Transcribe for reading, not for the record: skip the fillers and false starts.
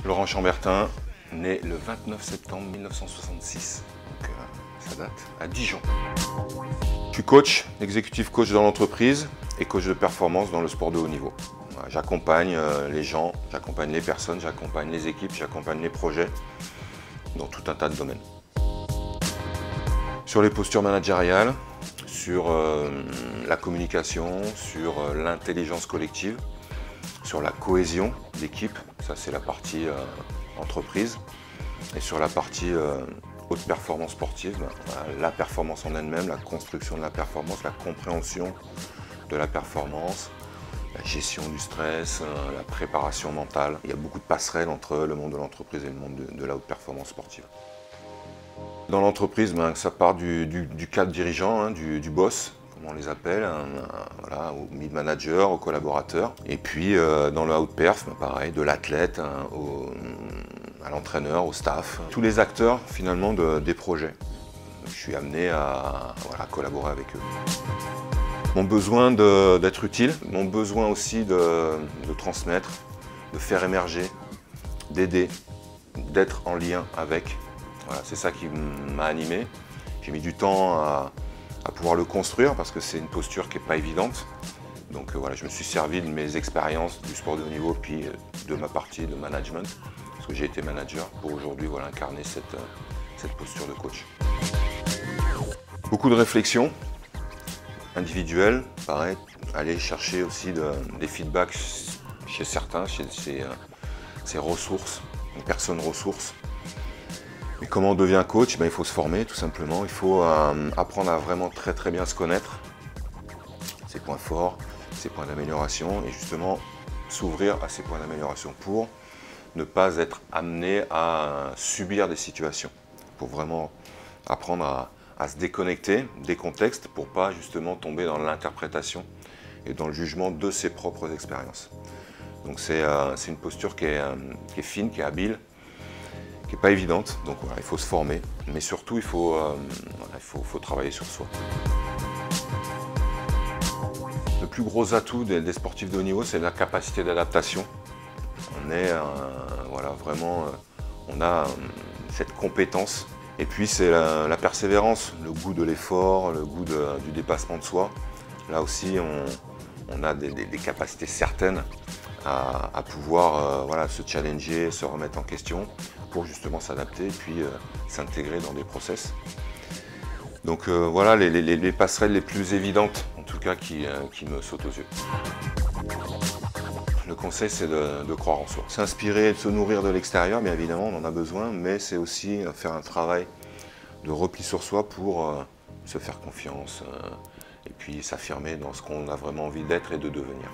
Laurent Chambertin, né le 29 septembre 1966, donc ça date, à Dijon. Je suis coach, exécutif coach dans l'entreprise et coach de performance dans le sport de haut niveau. J'accompagne les gens, j'accompagne les personnes, j'accompagne les équipes, j'accompagne les projets dans tout un tas de domaines. Sur les postures managériales, sur la communication, sur l'intelligence collective, sur la cohésion d'équipe, ça c'est la partie entreprise, et sur la partie haute performance sportive, la performance en elle-même, la construction de la performance, la compréhension de la performance, la gestion du stress, la préparation mentale. Il y a beaucoup de passerelles entre le monde de l'entreprise et le monde de la haute performance sportive. Dans l'entreprise, ça part du cadre dirigeant, hein, du boss, comme on les appelle, voilà, au mid-manager, au collaborateur. Et puis dans le out perf, pareil, de l'athlète à l'entraîneur, au staff. Tous les acteurs finalement des projets. Je suis amené à collaborer avec eux. Mon besoin d'être utile, mon besoin aussi de transmettre, de faire émerger, d'aider, d'être en lien avec. Voilà, c'est ça qui m'a animé. J'ai mis du temps à pouvoir le construire parce que c'est une posture qui n'est pas évidente. Donc voilà, je me suis servi de mes expériences du sport de haut niveau puis de ma partie de management, parce que j'ai été manager, pour aujourd'hui incarner cette posture de coach. Beaucoup de réflexion individuelle, pareil, aller chercher aussi des feedbacks chez certains, chez ces ressources, une personne ressource. Et comment on devient coach? Il faut se former tout simplement, il faut apprendre à vraiment très bien se connaître, ses points forts, ses points d'amélioration et justement s'ouvrir à ces points d'amélioration pour ne pas être amené à subir des situations, pour vraiment apprendre à se déconnecter des contextes pour pas justement tomber dans l'interprétation et dans le jugement de ses propres expériences. Donc c'est une posture qui est fine, qui est habile, qui n'est pas évidente, donc voilà, il faut se former, mais surtout il faut travailler sur soi. Le plus gros atout des sportifs de haut niveau, c'est la capacité d'adaptation. On est on a cette compétence, et puis c'est la persévérance, le goût de l'effort, le goût du dépassement de soi. Là aussi, on a des capacités certaines à pouvoir se challenger, se remettre en question pour justement s'adapter et puis s'intégrer dans des process. Donc voilà les passerelles les plus évidentes, en tout cas qui me sautent aux yeux. Le conseil, c'est de croire en soi. S'inspirer, de se nourrir de l'extérieur, bien évidemment, on en a besoin, mais c'est aussi faire un travail de repli sur soi pour se faire confiance et puis s'affirmer dans ce qu'on a vraiment envie d'être et de devenir.